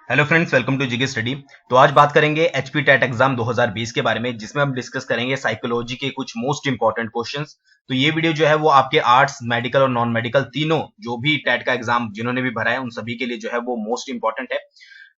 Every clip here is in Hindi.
Hello friends, welcome to GK study. तो आज बात करेंगे एचपी टेट एग्जाम 2020 के बारे में, जिसमें हम डिस्कस करेंगे साइकोलॉजी के कुछ मोस्ट इंपॉर्टेंट क्वेश्चंस। तो ये वीडियो जो है वो आपके आर्ट्स, मेडिकल और नॉन मेडिकल तीनों जो भी टेट का एग्जाम जिन्होंने भी भरा है उन सभी के लिए जो है वो मोस्ट इंपॉर्टेंट है।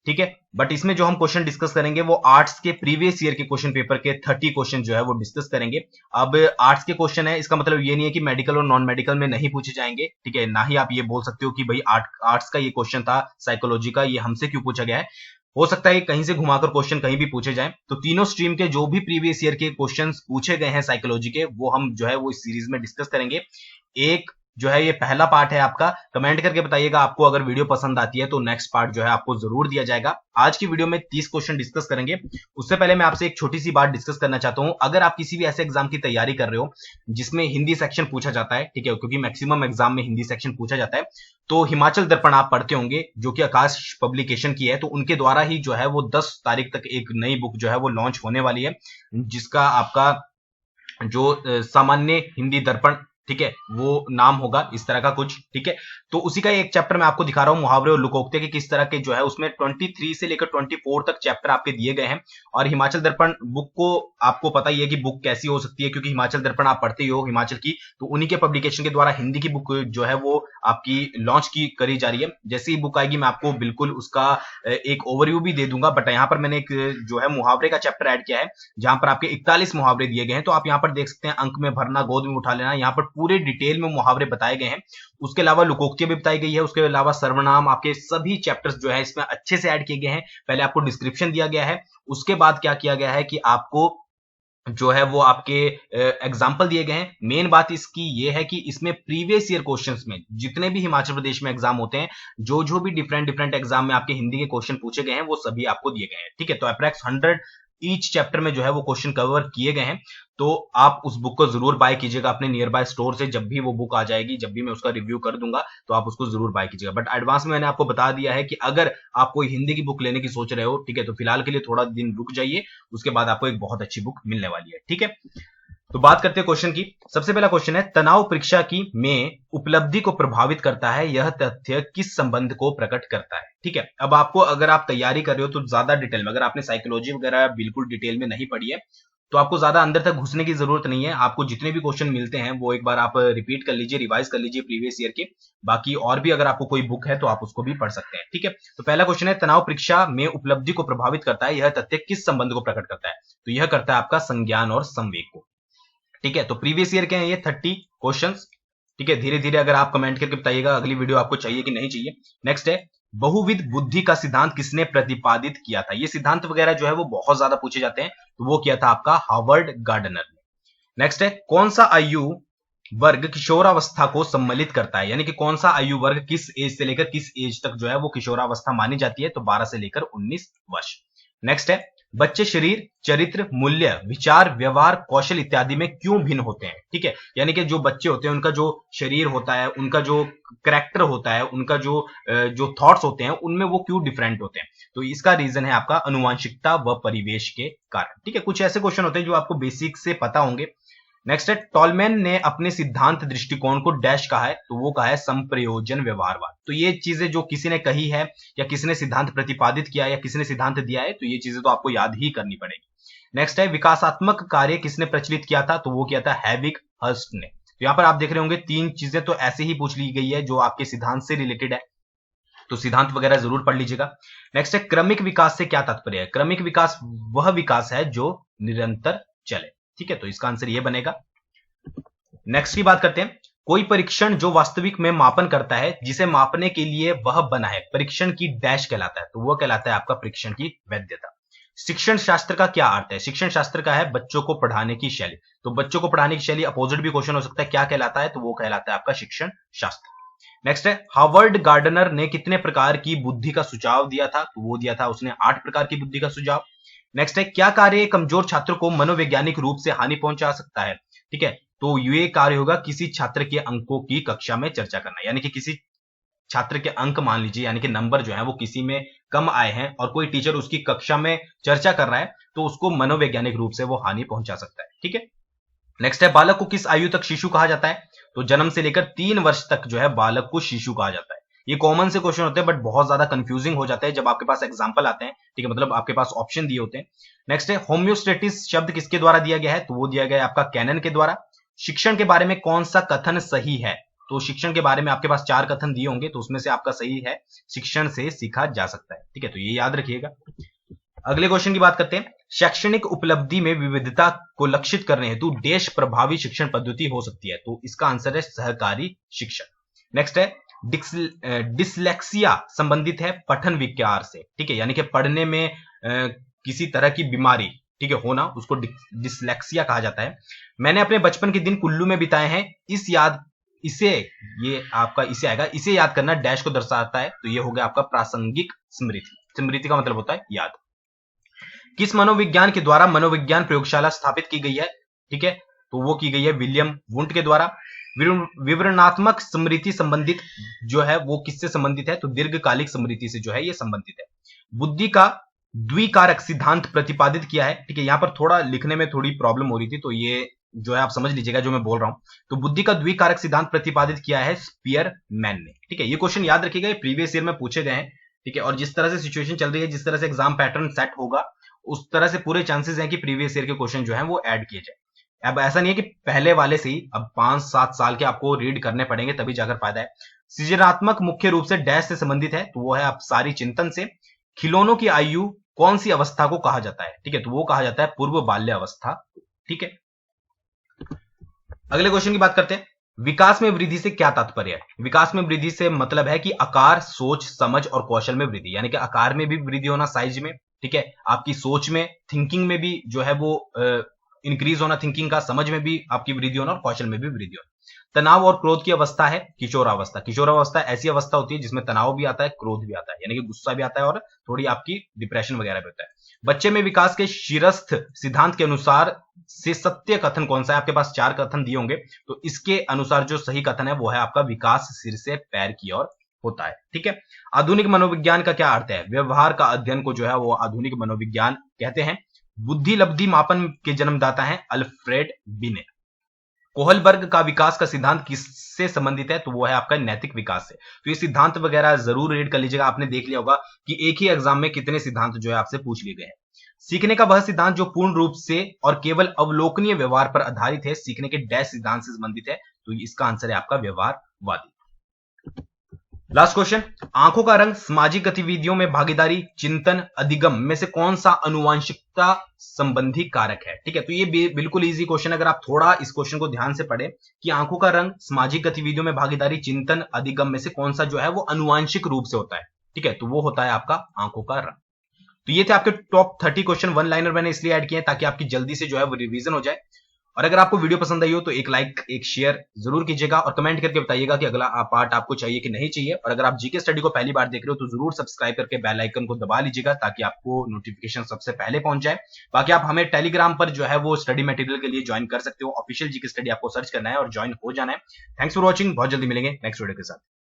ठीक है, बट इसमें जो हम क्वेश्चन डिस्कस करेंगे वो आर्ट्स के प्रीवियस ईयर के क्वेश्चन पेपर के 30 क्वेश्चन जो है वो डिस्कस करेंगे। अब आर्ट्स के क्वेश्चन है, इसका मतलब ये नहीं है कि मेडिकल और नॉन मेडिकल में नहीं पूछे जाएंगे। ठीक है, ना ही आप ये बोल सकते हो कि भाई आर्ट्स का ये क्वेश्चन था, साइकोलॉजी का ये हमसे क्यों पूछा गया है। हो सकता है कहीं से घुमाकर क्वेश्चन कहीं भी पूछे जाएं। तो तीनों स्ट्रीम के जो भी प्रीवियस ईयर के क्वेश्चंस पूछे गए हैं साइकोलॉजी के, वो हम जो है वो इस सीरीज में डिस्कस करेंगे। एक जो है ये पहला पार्ट है आपका। कमेंट करके बताइएगा आपको अगर वीडियो पसंद आती है तो नेक्स्ट पार्ट जो है आपको जरूर दिया जाएगा। आज की वीडियो में 30 क्वेश्चन डिस्कस करेंगे। उससे पहले मैं आपसे एक छोटी सी बात डिस्कस करना चाहता हूं। अगर आप किसी भी ऐसे एग्जाम की तैयारी कर रहे हो जिसमें हिंदी सेक्शन पूछा जाता है, ठीक है, क्योंकि मैक्सिमम एग्जाम में हिंदी सेक्शन पूछा जाता है, तो हिमाचल दर्पण आप पढ़ते होंगे जो कि आकाश पब्लिकेशन की है। तो उनके द्वारा ही जो है वो 10 तारीख तक एक नई बुक जो है वो लॉन्च होने वाली है, जिसका आपका जो सामान्य हिंदी दर्पण, ठीक है, वो नाम होगा इस तरह का कुछ। ठीक है, तो उसी का एक चैप्टर मैं आपको दिखा रहा हूं, मुहावरे और लोकोक्ति के किस तरह के जो है उसमें 23 से लेकर 24 तक चैप्टर आपके दिए गए हैं। और हिमाचल दर्पण बुक को आपको पता ही है कि बुक कैसी हो सकती है, क्योंकि हिमाचल दर्पण आप पढ़ते ही हो हिमाचल की, तो उन्हीं के पब्लिकेशन के द्वारा हिंदी की बुक जो है वो आपकी लॉन्च की करी जा रही है। जैसे ही बुक आएगी मैं आपको बिल्कुल उसका एक ओवरव्यू भी दे दूंगा। बट यहाँ पर मैंने एक जो है मुहावरे का चैप्टर ऐड किया है, जहां पर आपके 41 मुहावरे दिए गए हैं। तो आप यहाँ पर देख सकते हैं, अंक में भरना, गोद में उठा लेना, यहाँ पर पूरे डिटेल में मुहावरे बताए गए हैं। उसके अलावा लोकोक्तियां भी बताई गई है, उसके अलावा सर्वनाम, आपके सभी चैप्टर्स जो है इसमें अच्छे से ऐड किए गए हैं। पहले आपको डिस्क्रिप्शन दिया गया है, उसके बाद क्या किया गया है कि आपको जो है वो आपके एग्जाम्पल दिए गए हैं। मेन बात इसकी ये है कि इसमें प्रीवियस ईयर क्वेश्चंस में जितने भी हिमाचल प्रदेश में एग्जाम होते हैं, जो भी डिफरेंट डिफरेंट एग्जाम में आपके हिंदी के क्वेश्चन पूछे गए हैं, वो सभी आपको दिए गए हैं। ठीक है, तो अप्रैक्स 100 ईच चैप्टर में जो है वो क्वेश्चन कवर किए गए हैं। तो आप उस बुक को जरूर बाय कीजिएगा अपने नियर बाय स्टोर से। जब भी वो बुक आ जाएगी, जब भी मैं उसका रिव्यू कर दूंगा, तो आप उसको जरूर बाय कीजिएगा। बट एडवांस में मैंने आपको बता दिया है कि अगर आप कोई हिंदी की बुक लेने की सोच रहे हो, ठीक है, तो फिलहाल के लिए थोड़ा दिन रुक जाइए, उसके बाद आपको एक बहुत अच्छी बुक मिलने वाली है। ठीक है, तो बात करते हैं क्वेश्चन की। सबसे पहला क्वेश्चन है, तनाव परीक्षा की में उपलब्धि को प्रभावित करता है, यह तथ्य किस संबंध को प्रकट करता है। ठीक है, अब आपको अगर आप तैयारी कर रहे हो तो ज्यादा डिटेल में, अगर आपने साइकोलॉजी वगैरह बिल्कुल डिटेल में नहीं पढ़ी है, तो आपको ज्यादा अंदर तक घुसने की जरूरत नहीं है। आपको जितने भी क्वेश्चन मिलते हैं वो एक बार आप रिपीट कर लीजिए, रिवाइज कर लीजिए प्रीवियस ईयर के। बाकी और भी अगर आपको कोई बुक है तो आप उसको भी पढ़ सकते हैं। ठीक है, तो पहला क्वेश्चन है, तनाव परीक्षा में उपलब्धि को प्रभावित करता है, यह तथ्य किस संबंध को प्रकट करता है। तो यह करता है आपका संज्ञान और संवेग को। ठीक है, तो प्रीवियस ईयर के हैं ये 30 क्वेश्चंस। ठीक है, धीरे धीरे अगर आप कमेंट करके बताइएगा अगली वीडियो आपको चाहिए कि नहीं चाहिए। नेक्स्ट है, बहुविध बुद्धि का सिद्धांत किसने प्रतिपादित किया था। ये सिद्धांत वगैरह जो है वो बहुत ज्यादा पूछे जाते हैं, तो वो किया था आपका हार्वर्ड गार्डनर ने। नेक्स्ट है, कौन सा आयु वर्ग किशोरावस्था को सम्मिलित करता है, यानी कि कौन सा आयु वर्ग किस एज से लेकर किस एज तक जो है वो किशोरावस्था मानी जाती है। तो 12 से लेकर 19 वर्ष। नेक्स्ट है, बच्चे शरीर, चरित्र, मूल्य, विचार, व्यवहार, कौशल इत्यादि में क्यों भिन्न होते हैं। ठीक है, यानी कि जो बच्चे होते हैं उनका जो शरीर होता है, उनका जो करेक्टर होता है, उनका जो थॉट्स होते हैं, उनमें वो क्यों डिफरेंट होते हैं। तो इसका रीजन है आपका अनुवांशिकता व परिवेश के कारण। ठीक है, कुछ ऐसे क्वेश्चन होते हैं जो आपको बेसिक से पता होंगे। नेक्स्ट है, टॉलमैन ने अपने सिद्धांत दृष्टिकोण को डैश कहा है। तो वो कहा है संप्रयोजन व्यवहारवाद। तो ये चीजें जो किसी ने कही है, या किसी ने सिद्धांत प्रतिपादित किया, या किसी ने सिद्धांत दिया है, तो ये चीजें तो आपको याद ही करनी पड़ेगी। नेक्स्ट है, विकासात्मक कार्य किसने प्रचलित किया था। तो वो किया था हैविग हर्स्ट ने। तो यहां पर आप देख रहे होंगे 3 चीजें तो ऐसे ही पूछ ली गई है जो आपके सिद्धांत से रिलेटेड है, तो सिद्धांत वगैरह जरूर पढ़ लीजिएगा। नेक्स्ट है, क्रमिक विकास से क्या तात्पर्य है। क्रमिक विकास वह विकास है जो निरंतर चले। ठीक है, तो इसका आंसर ये बनेगा। नेक्स्ट की बात करते हैं, कोई परीक्षण जो वास्तविक में मापन करता है, जिसे मापने के लिए वह बना है, परीक्षण की डैश कहलाता है। तो वह कहलाता है आपका परीक्षण की वैधता। शिक्षण शास्त्र का क्या अर्थ है। शिक्षण शास्त्र का है बच्चों को पढ़ाने की शैली। तो बच्चों को पढ़ाने की शैली, अपोजिट भी क्वेश्चन हो सकता है, क्या कहलाता है। तो वो कहलाता है आपका शिक्षण शास्त्र। नेक्स्ट है, हार्वर्ड गार्डनर ने कितने प्रकार की बुद्धि का सुझाव दिया था। तो वो दिया था उसने 8 प्रकार की बुद्धि का सुझाव। नेक्स्ट है, क्या कार्य कमजोर छात्र को मनोवैज्ञानिक रूप से हानि पहुंचा सकता है। ठीक है, तो ये कार्य होगा किसी छात्र के अंकों की कक्षा में चर्चा करना, यानी कि किसी छात्र के अंक मान लीजिए, यानी कि नंबर जो है वो किसी में कम आए हैं और कोई टीचर उसकी कक्षा में चर्चा कर रहा है, तो उसको मनोवैज्ञानिक रूप से वो हानि पहुंचा सकता है। ठीक है, नेक्स्ट है, बालक को किस आयु तक शिशु कहा जाता है। तो जन्म से लेकर 3 वर्ष तक जो है बालक को शिशु कहा जाता है। ये कॉमन से क्वेश्चन होते हैं बट बहुत ज्यादा कंफ्यूजिंग हो जाते हैं जब आपके पास एग्जांपल आते हैं, ठीक है, मतलब आपके पास ऑप्शन दिए होते हैं। नेक्स्ट है होम्योस्टेटिस शब्द किसके द्वारा दिया गया है, तो वो दिया गया है आपका कैनन के द्वारा। शिक्षण के बारे में कौन सा कथन सही है, तो शिक्षण के बारे में आपके पास 4 कथन दिए होंगे, तो उसमें से आपका सही है शिक्षण से सीखा जा सकता है, ठीक है, तो ये याद रखिएगा। अगले क्वेश्चन की बात करते हैं, शैक्षणिक उपलब्धि में विविधता को लक्षित करने हेतु देश प्रभावी शिक्षण पद्धति हो सकती है, तो इसका आंसर है सहकारी शिक्षण। नेक्स्ट है डिसलेक्सिया संबंधित है पठन विकार से, ठीक है, यानी कि पढ़ने में किसी तरह की बीमारी, ठीक है, होना, उसको डिसलेक्सिया कहा जाता है। मैंने अपने बचपन के दिन कुल्लू में बिताए हैं, ये आपका इसे आएगा, इसे याद करना डैश को दर्शाता है, तो ये हो गया आपका प्रासंगिक स्मृति। स्मृति का मतलब होता है याद। किस मनोविज्ञान के द्वारा मनोविज्ञान प्रयोगशाला स्थापित की गई है, ठीक है, तो वो की गई है विलियम वुंट के द्वारा। विवरणात्मक स्मृति संबंधित जो है वो किससे संबंधित है, तो दीर्घकालिक स्मृति से जो है ये संबंधित है। बुद्धि का द्विकारक सिद्धांत प्रतिपादित किया है, ठीक है, यहां पर थोड़ा लिखने में थोड़ी प्रॉब्लम हो रही थी, तो ये जो है आप समझ लीजिएगा जो मैं बोल रहा हूं। तो बुद्धि का द्विकारक सिद्धांत प्रतिपादित किया है स्पीयरमैन ने, ठीक है, ये क्वेश्चन याद रखिएगा, ये प्रीवियस ईयर में पूछे गए हैं, ठीक है, और जिस तरह से सिचुएशन चल रही है, जिस तरह से एग्जाम पैटर्न सेट होगा, उस तरह से पूरे चांसेस हैं कि प्रीवियस ईयर के क्वेश्चन जो है वो ऐड किए जाए। अब ऐसा नहीं है कि पहले वाले से ही, अब 5-7 साल के आपको रीड करने पड़ेंगे तभी जाकर फायदा है। सृजनात्मक मुख्य रूप से डैश से संबंधित है, तो वो है आप सारी चिंतन से। खिलौनों की आयु कौन सी अवस्था को कहा जाता है, ठीक है, तो वो कहा जाता है पूर्व बाल्य अवस्था, ठीक है। अगले क्वेश्चन की बात करते हैं, विकास में वृद्धि से क्या तात्पर्य है। विकास में वृद्धि से मतलब है कि आकार, सोच, समझ और कौशल में वृद्धि, यानी कि आकार में भी वृद्धि होना, साइज में, ठीक है, आपकी सोच में, थिंकिंग में भी जो है वो इंक्रीज होना थिंकिंग का, समझ में भी आपकी वृद्धि होना और कौशल में भी वृद्धि होना। तनाव और क्रोध की अवस्था है किशोरावस्था। किशोरावस्था ऐसी अवस्था होती है जिसमें तनाव भी आता है, क्रोध भी आता है, यानी कि गुस्सा भी आता है और थोड़ी आपकी डिप्रेशन वगैरह भी होता है। बच्चे में विकास के शिरस्थ सिद्धांत के अनुसार से सत्य कथन कौन सा है, आपके पास 4 कथन दिए होंगे, तो इसके अनुसार जो सही कथन है वो है आपका विकास सिर से पैर की ओर होता है, ठीक है। आधुनिक मनोविज्ञान का क्या अर्थ है, व्यवहार का अध्ययन को जो है वो आधुनिक मनोविज्ञान कहते हैं। बुद्धि लब्धि मापन के जन्मदाता हैं अल्फ्रेड बिने। कोहलबर्ग का विकास का सिद्धांत किससे संबंधित है, तो वो है आपका नैतिक विकास से। तो ये सिद्धांत वगैरह जरूर रीड कर लीजिएगा, आपने देख लिया होगा कि एक ही एग्जाम में कितने सिद्धांत जो है आपसे पूछ लिए गए हैं। सीखने का वह सिद्धांत जो पूर्ण रूप से और केवल अवलोकनीय व्यवहार पर आधारित है, सीखने के डैश सिद्धांत से संबंधित है, तो इसका आंसर है आपका व्यवहारवादी। लास्ट क्वेश्चन, आंखों का रंग सामाजिक गतिविधियों में भागीदारी, चिंतन, अधिगम में से कौन सा आनुवांशिकता संबंधी कारक है, ठीक है, तो ये बिल्कुल इजी क्वेश्चन, अगर आप थोड़ा इस क्वेश्चन को ध्यान से पढ़े कि आंखों का रंग सामाजिक गतिविधियों में भागीदारी, चिंतन, अधिगम में से कौन सा जो है वो आनुवांशिक रूप से होता है, ठीक है, तो वो होता है आपका आंखों का रंग। तो ये थे आपके टॉप 30 क्वेश्चन, वन लाइनर मैंने इसलिए ऐड किए हैं ताकि आपकी जल्दी से जो है वो रिवीजन हो जाए। और अगर आपको वीडियो पसंद आई हो तो एक लाइक, एक शेयर जरूर कीजिएगा और कमेंट करके बताइएगा कि अगला पार्ट आपको चाहिए कि नहीं चाहिए। और अगर आप जीके स्टडी को पहली बार देख रहे हो तो जरूर सब्सक्राइब करके बेल आइकन को दबा लीजिएगा ताकि आपको नोटिफिकेशन सबसे पहले पहुंच जाए। बाकी आप हमें टेलीग्राम पर जो है वो स्टडी मटेरियल के लिए ज्वाइन कर सकते हो, ऑफिशियल जीके स्टडी आपको सर्च करना है और ज्वाइन हो जाना है। थैंक्स फॉर वॉचिंग, बहुत जल्दी मिलेंगे नेक्स्ट वीडियो के साथ।